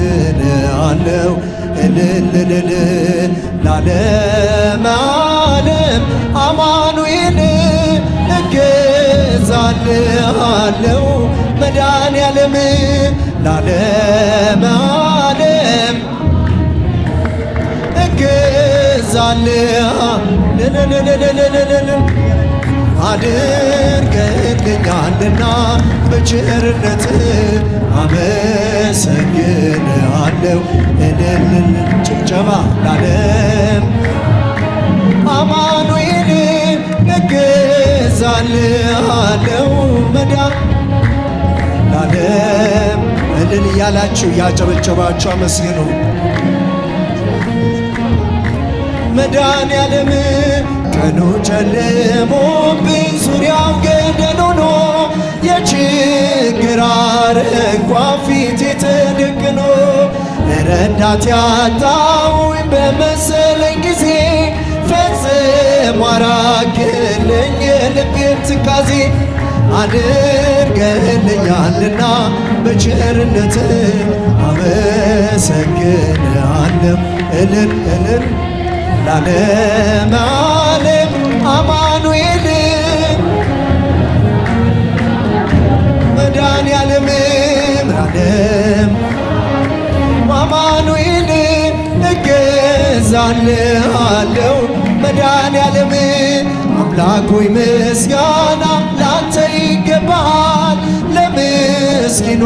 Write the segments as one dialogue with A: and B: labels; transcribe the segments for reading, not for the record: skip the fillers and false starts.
A: አመሰግንሃለሁ እልልልል ለዓለመ ዓለም አማኑኤል እገዛልሃለሁ መድኃኔዓለም ለዓለመ ዓለም እገዛልሃለሁ አድርገህልኛልና በቸርነት አመሰግንሃለሁ እልል ጭብጨባ ለዓለም አማኑኤል እገዛልሃለሁ መድኃኔዓለም እልል እያላችሁ እያጨበጨባችሁ አመስግኑ መድኃኔዓለም ቀኑ ጨልሞብኝ ዙሪያው ገደል ሆኖ የችግር አረንቋ ፊቴ ተደቅኖ ረዳት ያጣሁኝ በመሰለኝ ጊዜ ፈጽሞ አራቅልኝ የልቤን ትካዜ አድርገህልኛልና በቸርነት አመሰግንሃለሁ እልል እልል ለዓለመ ዓለም አማኑኤል መድኃኔዓለም ለዓለም አማኑኤል እገዛልሃለሁ መድኃኔዓለም አምላክ ሆይ ምስጋና ላንተ ይገባል ለምስኪኗ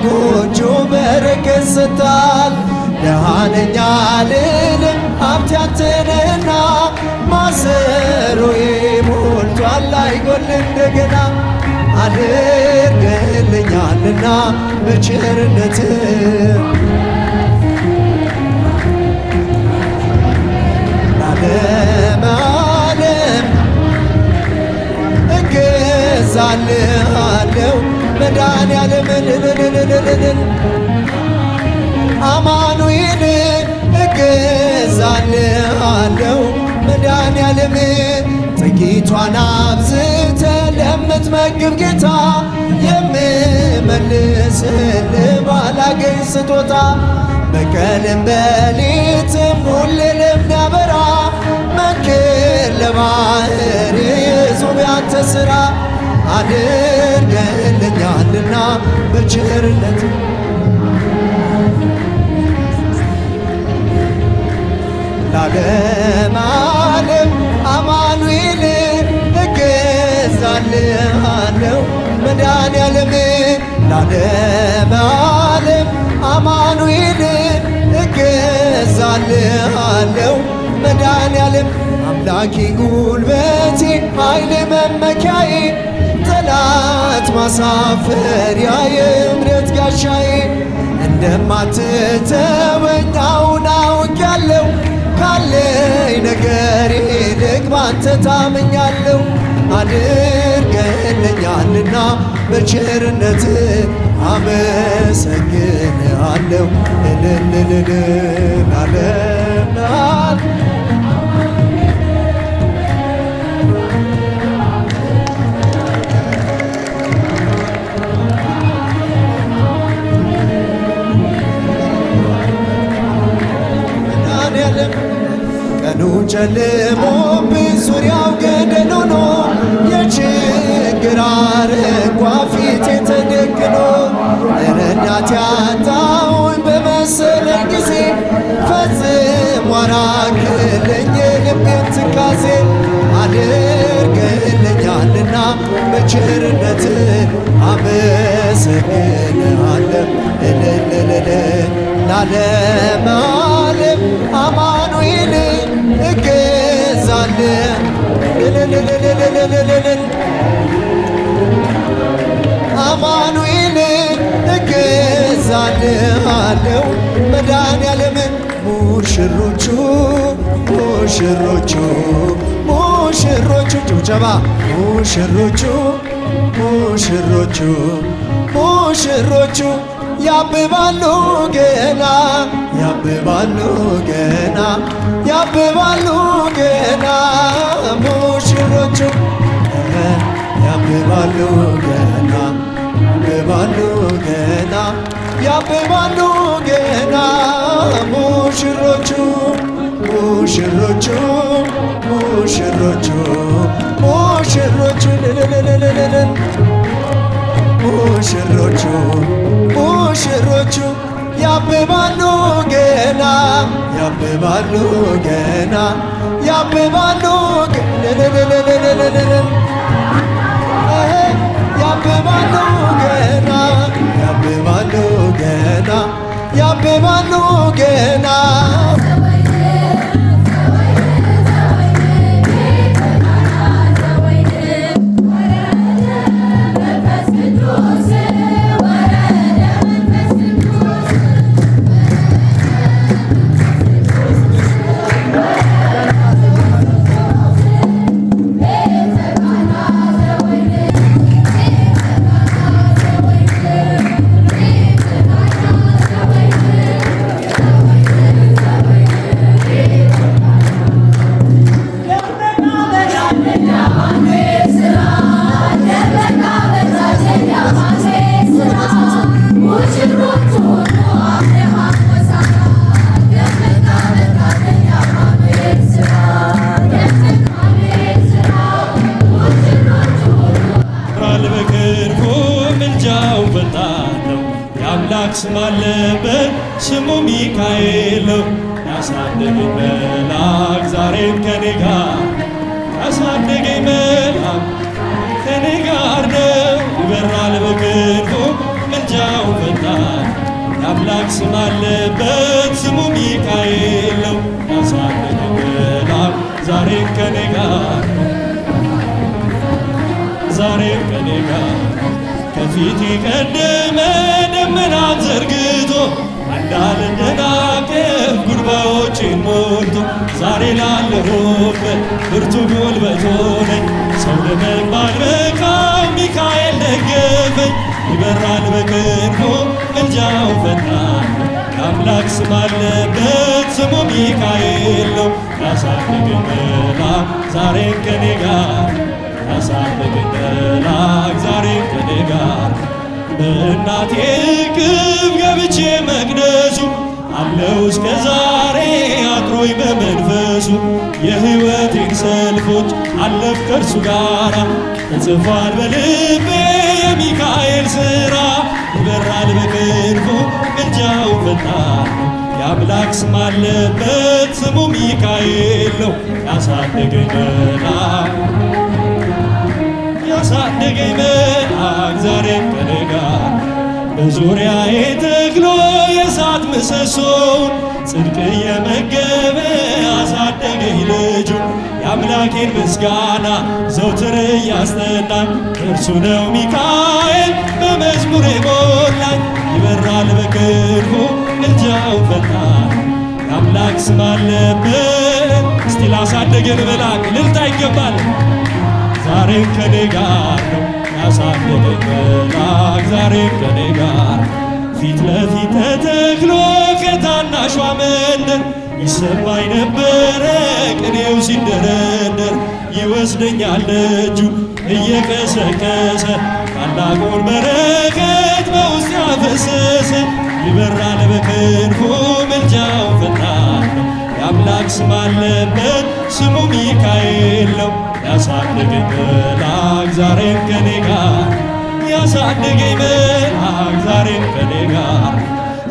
A: ጎጆ በረከት ሰጥተሃል ደሃ ነኝ አልልም ሀብት ያንተ ነህና ማሰሮዬ ሞልቷል አይጎል እንደገና አድርገህልኛልና በቸርነት ለዓለመ ዓለም እገዛልሃለሁ መድኃኔዓለም አማኑኤል እገዛልሃለሁ መድኃኔዓለም ጥቂቷን አብዝተ ለምትመግብ ጌታ የምመልስልህ ባላገኝ ስጦታ በቀንም በሌትም ሁሌ ለሚያበራ መንገድ ለባህር የዞብ ያንተ ሥራ አድርገህልኛልና በቸርነት ለዓለመ ዓለም አማኑኤል እገዛልሃለሁ መድኃኔዓለም ለዓለመ ዓለም አማኑኤል እገዛልሃለሁ መድኃኔዓለም አምላኬ ጉልበቴ ኃይሌ መመኪያዬ ጠላት ማሳፈሪያ የእምነት ጋሻዬ እንደማትተወኝ አሁን አውቄያለሁ ካለኝ ነገር ይልቅ ባንተ ታምኛለሁ አድርገህልኛልና በቸርነት አመሰግንሃለሁ እልልልል ለዓለመ ቀኑ ጨልሞብኝ ዙሪያው ገደል ሆኖ የችግር አረንቋ ፊቴ ተደቅኖ ረዳት ያጣሁኝ በመሰለኝ ጊዜ ፈጽሞ አራቅልኝ የልቤን ትካዜ አድርገህልኛልና በቸርነት አመሰግንሃለሁ እልልልል ለዓለመ ዓለም አማኑኤል እገዛልህ አማኑኤል እገዛልሃለሁ መድኃኔዓለም ሙሽሮቹ ሙሽሮቹ ሙሽሮቹ ጭብጨባ ሙሽሮቹ ሙሽሮቹ ሙሽሮቹ ያብባሉ ገና ያብባሉ ገና ያብባሉ ገና ሙሽሮቹ ያብባሉ ገና ያብባሉ ገና ያብባሉ ገና ሙሽሮቹ ሙሽሮቹ ሙሽሮቹ ሙሽሮቹ ሙሽሮቹ ሙሽሮቹ ያብባሉ ገና ያብባሉ ገና ያብባሉ ያብባሉ ገና ያብባሉ ገና ያብባሉ ገና
B: ስም አለበት ስሙ ሚካኤል ነው። ያሳደገኝ መልአክ ዛሬም ከኔ ጋር ያሳደገኝ መልአክ ከኔ ጋር ነው። ይበራል በክንፉ ምልጃው ፈጣን የአምላክ ስም አለበት ስሙ ሚካኤል ነው። ያሳደገኝ መልአክ ዛሬም ከኔ ጋር ዛሬም ከኔ ጋር ከፊት የቀደመ ደመናን ዘርግቶ እንዳልደናቀፍ ጉድባዎችን ሞልቶ ዛሬ ላለሁበት ብርቱ ጉልበት ሆነኝ። ሰው ለመባል በቃው ሚካኤል ደገፈኝ። ይበራል በክንፉ ምልጃው ፈጣን የአምላክ ስም አለበት ስሙ ሚካኤል ነው። ያሳደገኝ መልአክ ዛሬም ከኔ ጋር ያሳደገኝ መልአክ ዛሬም ከኔ ጋር በእናቴ እቅፍ ገብቼ መቅደሱ አለው እስከ ዛሬ አድሮኝ በመንፈሱ የሕይወቴን ሰልፎች አለፍ ከእርሱ ጋራ ተጽፏል በልቤ የሚካኤል ሥራ። ይበራል በክንፉ ምልጃው ፈጣን የአምላክ ስም አለበት ስሙ ሚካኤል ነው። ያሳደገኝ መልአክ ያሳደገኝ መልአክ ዛሬም ከኔ ጋር በዙሪያዬ ተክሎ የእሳት ምሰሶውን ጽድቅ እየመገበ አሳደገኝ ልጁ የአምላኬን ምስጋና ዘውትር እያስጠናኝ እርሱ ነው ሚካኤል በመዝሙር የሞላኝ። ይበራል በክንፉ ምልጃው ፈጣን የአምላክ ስም አለበት። እስቲ ላሳደገን መልአክ እልልታ ይገባል። ዛሬም ከኔ ጋር ነው ያሳደገኝ መልአክ ዛሬም ከኔ ጋር ፊት ለፊት ተተክሎ ከታናሿ መንደር ይሰማኝ ነበረ ቅኔው ሲንደረደር ይወስደኛል እጁ እየቀሰቀሰ ታላቁን በረከት በውስጥ ያፈሰሰ። ይበራል በክንፉ ምልጃው ፈጣን የአምላክ ስም አለበት ስሙ ሚካኤል ነው። ያሳደገኝ መልአክ ዛሬም ከኔ ጋር ያሳደገኝ መልአክ ዛሬም ከኔ ጋር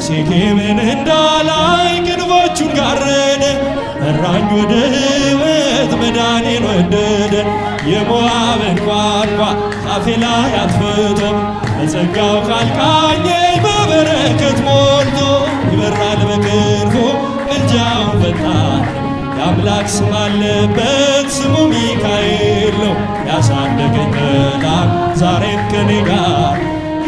B: ሴኬምን እንዳላይ ክንፎቹን ጋረደ መራኝ ወደ ሕይወት መዳኔን ወደደ። የሞዓብን ቋንቋ አፌ ላይ አጥፍቶ በጸጋው ካልቃኘኝ በበረከት ሞልቶ ይበራል በክንፉ ምልጃው ፈጣን የአምላክ ስም አለበት ስሙ ሚካኤል ነው። ያሳደገኝ መልአክ ዛሬም ከኔ ጋር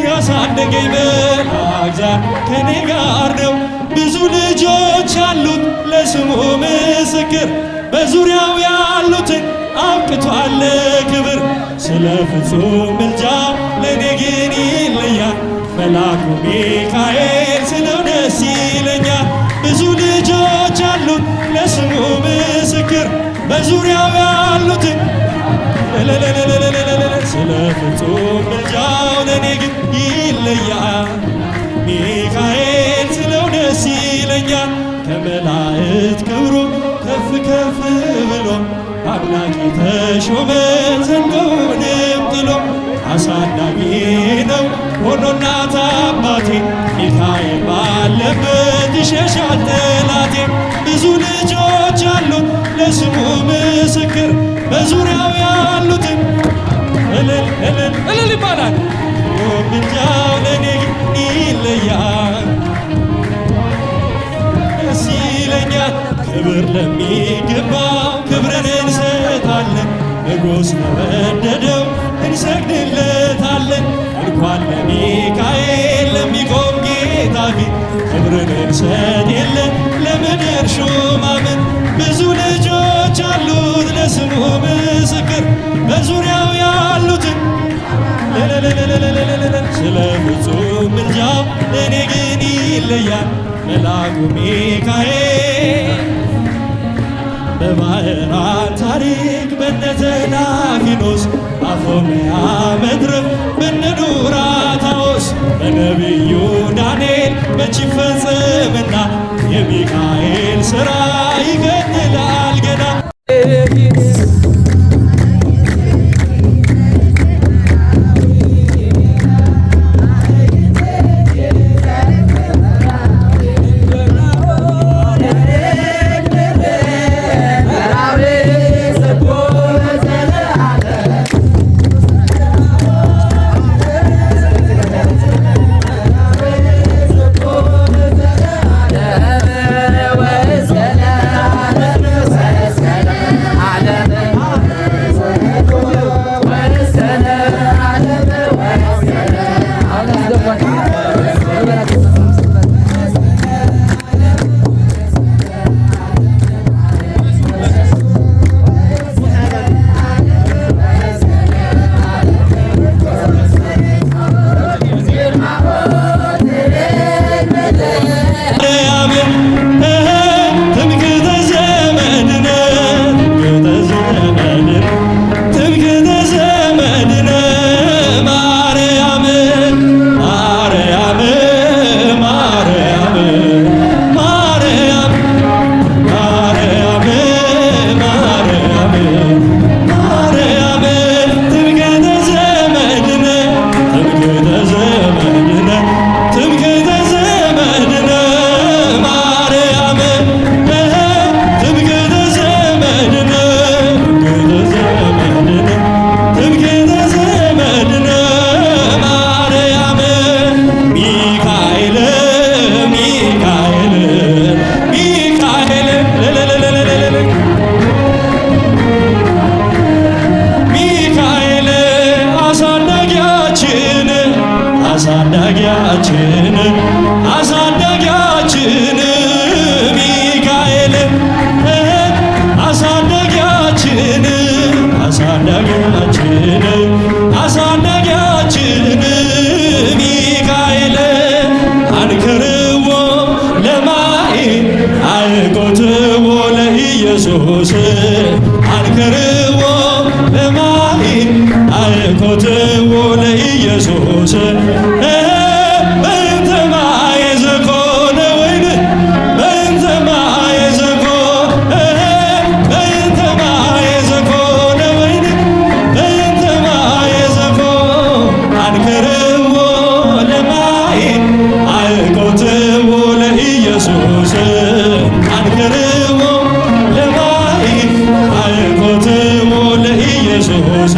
B: ያሳደገኝ መልአክ ዛሬም ከኔ ጋር ነው። ብዙ ልጆች አሉት ለስሙ ምስክር በዙሪያው ያሉትን አብቅቷል ክብር። ስለ ፍጹም ምልጃ ለእኔ ግን ይለያል መልአኩ ሚካኤል ስለው ደስ ይለኛል። ብዙ ልጆች አሉት ለስሙ ምስክር በዙሪያው ያሉትን ስለ ፍጹም ምልጃው ለእኔ ግን ይለያል ሚካኤል ስለው ደስ ይለኛል። ከመላእክት ክብሩ ከፍ ከፍ ብሎ አምላክ የተሾመ ዘንዶንም ጥሎ አሳዳጊ ነው ሆኖ እናት አባቴ ሚካኤል ባለበት ይሸሻል ጠላቴ። ብዙ ልጆች አሉት ለስሙ ምስክር በዙሪያው ያሉትን እልል እልል እልል ይባላል። ምልጃው ለኔ ይለያል ደስ ይለኛል። ክብር ለሚገባው ክብርን እንሰጣለን። ንጉሥ ለወደደው እንሰግድለታለን። እንኳን ለሚካኤል ለሚቆም ጌታ ፊት ክብርን እንሰጥ የለ ለምድር ሹማምን። ብዙ ልጆች አሉት ለስሙ ምስክር በዙሪያው ያሉትን ስለ ፍጹም ምልጃው ለእኔ ግን ይለያል መልአኩ ሚካኤል። በባሕራን ታሪክ በነ ዘላፊኖስ አፎምያ መድረክ በነ ዱራታዎስ በነቢዩ ዳንኤል መች ይፈጸምና የሚካኤል ሥራ ይቀጥላል ገና። አሳዳጊያችን ሚካኤል አሳዳጊያችን ሚካኤል አንከርዎ ለማይ አልቆትዎ ለኢየሱስ አንከርዎ ለማይ አልቆትዎ ለኢየሱስ ኢየሱስ